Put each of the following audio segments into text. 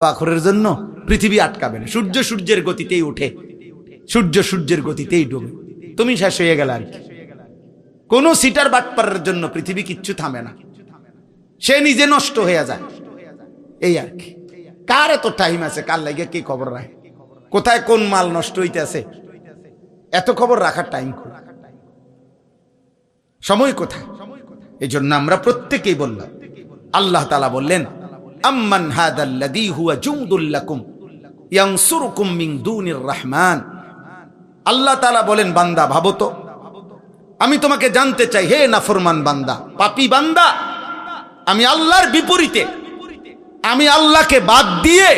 আখরের জন্য পৃথিবী আটকাবে না। সূর্য সূর্যের গতিতেই উঠে, সূর্য সূর্যের গতিতেই ডুবে, তুমি শেষ হয়ে গেল আর কি। কোন সিটার বাটপারের জন্য পৃথিবী কিচ্ছু থামে না, সে নিজে নষ্ট হয়ে যায় এই আর কি। কার এত টাইম আছে কার লাগে কি খবর রাখে, কোথায় কোন মাল নষ্ট হইতেছে, এত খবর রাখার টাইম সময় কোথায়? এই জন্য আমরা প্রত্যেকেই বললাম, আল্লাহ তাআলা বললেন আম্মান হাদাল্লাযী হুয়া জুনদুল লাকুম ইয়ানসুরুকুম মিন দুনির রহমান। আল্লাহ তাআলা বলেন, বান্দা ভাবো তো, আমি তোমাকে জানতে চাই, হে নাফরমান বান্দা, পাপী বান্দা, আমি আল্লাহর বিপরীতে, আমি আল্লাহকে বাদ দিয়ে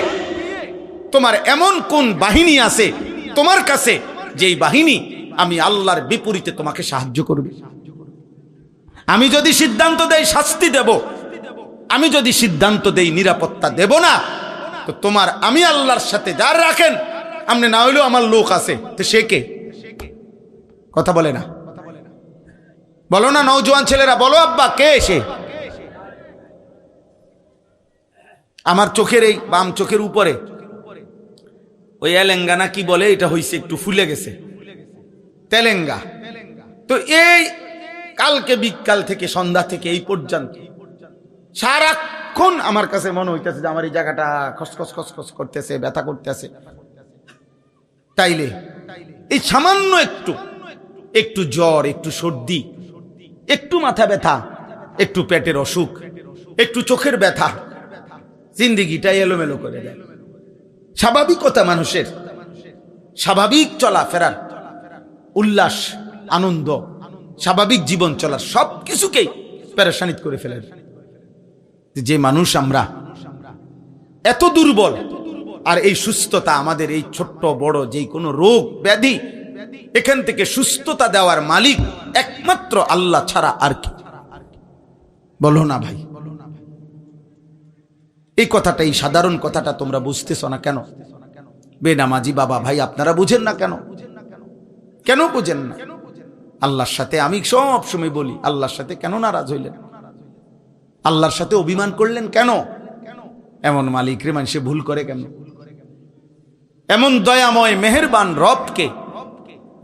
তোমার এমন কোন বাহিনী আছে তোমার কাছে যেই বাহিনী আমি আল্লাহর বিপরীতে তোমাকে সাহায্য করবে? আমি যদি সিদ্ধান্ত দেই শাস্তি দেব, আমি যদি সিদ্ধান্ত দেই নিরাপত্তা দেব না, তো তোমার আমি আল্লাহর সাথে যার রাখেন, আমনে না হইলেও আমার লোক আছে, তো সে কে? কথা বলে না, বলো না নওজোয়ান ছেলেরা, বলো আব্বা কে সে? আমার চোখের এই বাম চোখের উপরে ওই এলেঙ্গা কি বলে, এটা হইছে একটু ফুলে গেছে, তেলেঙ্গা। তো এই কালকে বিকাল থেকে সন্ধ্যা থেকে এই পর্যন্ত সারাক্ষণ আমার কাছে মনে হইতেছে যে আমার এই জায়গাটা খসখস খসখস করতেছে, ব্যথা করতেছে। তাইলে এই সামান্য একটু জ্বর, একটু সর্দি, একটু মাথা ব্যথা, একটু পেটের অসুখ, একটু চোখের ব্যথা জিন্দিগিটা এলোমেলো করে দেয়। স্বাভাবিকতা মানুষের, স্বাভাবিক চলাফেরার, উল্লাস, আনন্দ, স্বাভাবিক জীবন চলার সবকিছুকেই পেরেশানিত করে ফেলে। যে মানুষ আমরা এত দুর্বল, আর এই সুস্থতা আমাদের, এই ছোট্ট বড় যেই কোনো রোগ ব্যাধি, এখান থেকে সুস্থতা দেওয়ার মালিক একমাত্র আল্লাহ ছাড়া আর কি? বলো না ভাই, এই কথাটা, এই সাধারণ কথাটা তোমরা বুঝতেছ না কেন? বেনামাজি বাবা ভাই আপনারা বুঝেন না কেন? কেন বুঝেন না? আল্লাহর সাথে আমি সব সময় বলি, আল্লাহর সাথে কেন নারাজ হইলেন? আল্লাহর সাথে অভিমান করলেন কেন? এমন মালিক রে মানুষে ভুল করে কেন? এমন দয়াময় মেহেরবান রবকে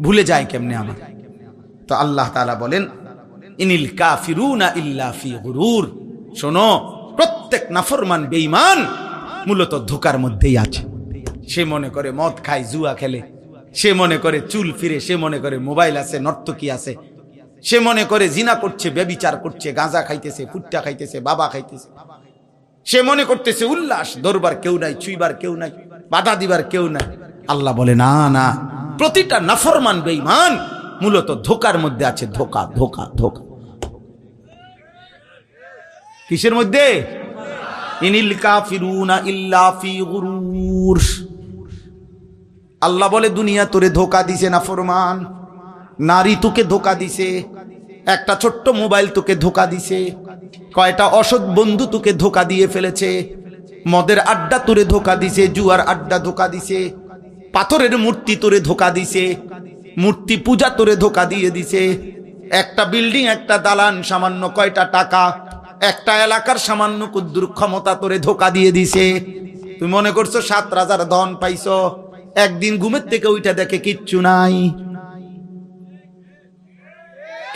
ভুলে যায় কেমনে আমার? তো আল্লাহ তাআলা বলেন, ইনিল কাফিরুনা ইল্লা ফি গুরুর। শোনো, প্রত্যেক নাফরমান বেঈমান মূলত ধোকার মধ্যেই আছে। সে মনে করে মদ খায়, জুয়া খেলে, সে মনে করে চুল ফিরে, সে মনে করে মোবাইল আছে, নর্তকী আছে, সে মনে করে জিনা করছে, ব্যভিচার করছে, গাঁজা খাইতেছে, ফুট্টা খাইতেছে, বাবা খাইতেছে, সে মনে করতেছে উল্লাস, দরবার কেউ নাই, ছুইবার কেউ নাই, বাধা দিবার কেউ নাই। আল্লাহ বলে না না, প্রতিটা নাফরমান বেঈমান মূলত ধোকার মধ্যে আছে। ধোকা ধোকা ধোকা কিসের মধ্যে? ইনিল কাফিরুনা ইল্লা ফি গুরুর। আল্লাহ বলে দুনিয়া তোরে ধোকা দিছে নাফরমান, নারী তোকে ধোকা দিছে, একটা ছোট্ট মোবাইল তোকে ধোকা দিছে, কয়টা অসৎ বন্ধু তোকে ধোকা দিয়ে ফেলেছে, মদের আড্ডা তোরে ধোকা দিছে, জুয়ার আড্ডা ধোকা দিছে, পাথরের মূর্তি তোরে ধোকা দিছে, মূর্তি পূজা তোরে ধোকা দিয়ে দিছে, একটা বিল্ডিং, একটা দালান, সামান্য কয়টা টাকা, একটা এলাকার সামান্য কুদ্দুর ক্ষমতা তোরে ধোকা দিয়ে দিছে। তুমি মনে করছো 7 রাজার ধন পাইছো, একদিন ঘুমের থেকে উঠে দেখে কিচ্ছু নাই,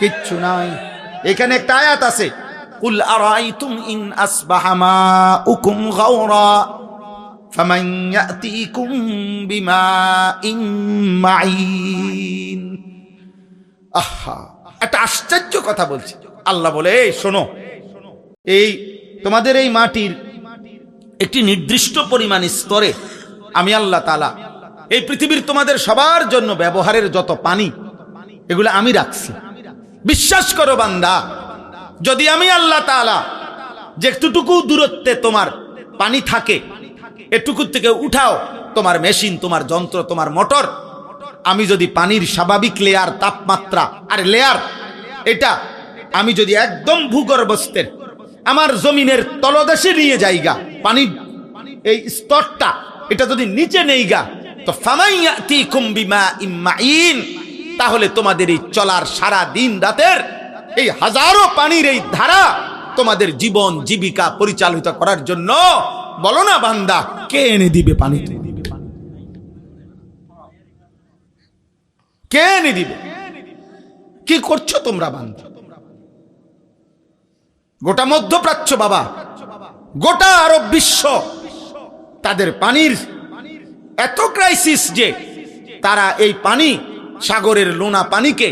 কিচ্ছু নাই। এখানে একটা আয়াত আছে, কুল আরাইতুম ইন আসবাহা মাউকুম গাওরা ফামান ইয়াতিকুম বিমাইন মাইন। আহা, একটা আশ্চর্য কথা বলছে আল্লাহ। বলে এই শোনো, এই তোমাদের এই মাটির একটি নির্দিষ্ট পরিমাণ স্তরে আমি আল্লাহ তাআলা এই পৃথিবীর তোমাদের সবার জন্য ব্যবহারের যত পানি, এগুলো আমি রাখছি। বিশ্বাস করো বান্দা, যদি আমি আল্লাহ তাআলা যেটুকু দূরত্বে তোমার পানি থাকে, এটুকু থেকে উঠাও তোমার মেশিন, তোমার যন্ত্র, তোমার মোটর, আমি যদি পানির স্বাভাবিক লেয়ার, তাপমাত্রা আর লেয়ার, এটা আমি যদি একদম ভূগর্ভস্থের আমার জমিনের তলদেশে নিয়ে যাইগা, পানির এই স্তরটা এটা যদি নিচে নেইগা, তো ফামাইয়াতিকুম বিমাইন মাইন, তাহলে তোমাদের এই চলার সারা দিন রাতের এই হাজারো পানির এই ধারা তোমাদের জীবন জীবিকা পরিচালিত করার জন্য বলো না বান্দা, কে এনে দিবে পানি? কে এনে দিবে? কি করছো তোমরা বান্দা? গোটা মধ্যপ্রাচ্য বাবা, গোটা আরব বিশ্ব, তাদের পানির এত ক্রাইসিস যে তারা এই পানি, সাগরের লোনা পানিকে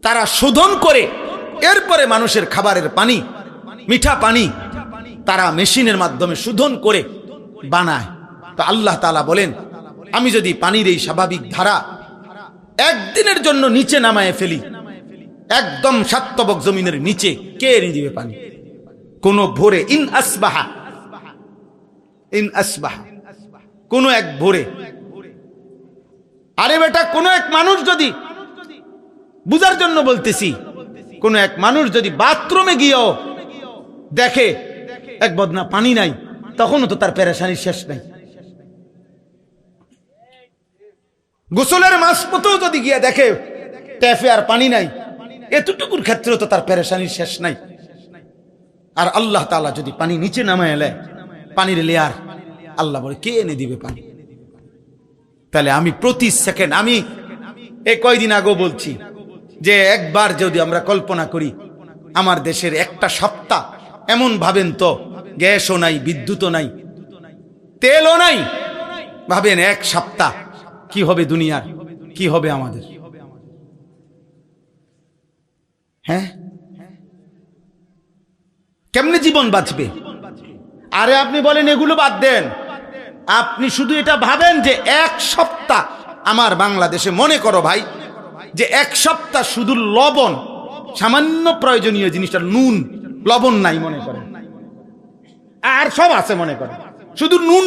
তারা শোধন করে এরপরে মানুষের খাবারের পানি, মিঠা পানি তারা মেশিনের মাধ্যমে শোধন করে বানায়। তো আল্লাহ তাআলা বলেন, আমি যদি পানির এই স্বাভাবিক ধারা একদিনের জন্য নিচে নামায় ফেলি, একদম সাতবক জমিনের নিচে, কে এনে দিবে পানি? কোন ভোরে, ইন আসবাহা, কোন এক ভোরে। আরে বেটা, কোন এক মানুষ যদি, বুঝার জন্য বলতেছি, কোন এক মানুষ যদি বাথরুমে গিয়েও দেখে এক বদনা পানি নাই, তখনও তো তার পেরেশানির শেষ নাই। গোসলের মাঝপথেও যদি গিয়ে দেখে ট্যাপে আর পানি নাই, এতটুকুর ক্ষেত্রে তো তার পেরেশানির শেষ নাই। আর আল্লাহ তাআলা যদি পানি নিচে নামায় এলে, পানির লেয়ার, আল্লাহ বলে কে এনে দিবে পানি? তাহলে আমি প্রতি সেকেন্ড, আমি এই কয়দিন আগেও বলছি যে একবার যদি আমরা কল্পনা করি আমার দেশের একটা সপ্তাহ, এমন ভাবেন তো গ্যাসও নাই, বিদ্যুৎও নাই, তেলও নাই, ভাবেন এক সপ্তাহ কি হবে দুনিয়ার, কি হবে আমাদের? হ্যাঁ, কেমনে জীবন বাঁচবে? আরে আপনি বলেন এগুলো বাদ দেন, আপনি শুধু এটা ভাবেন যে এক সপ্তাহ আমার বাংলাদেশে, মনে করো ভাই যে এক সপ্তাহ শুধু লবণ, সামান্য প্রয়োজনীয় জিনিসটা নুন, লবণ নাই মনে করেন, আর সব আছে মনে করেন, শুধু নুন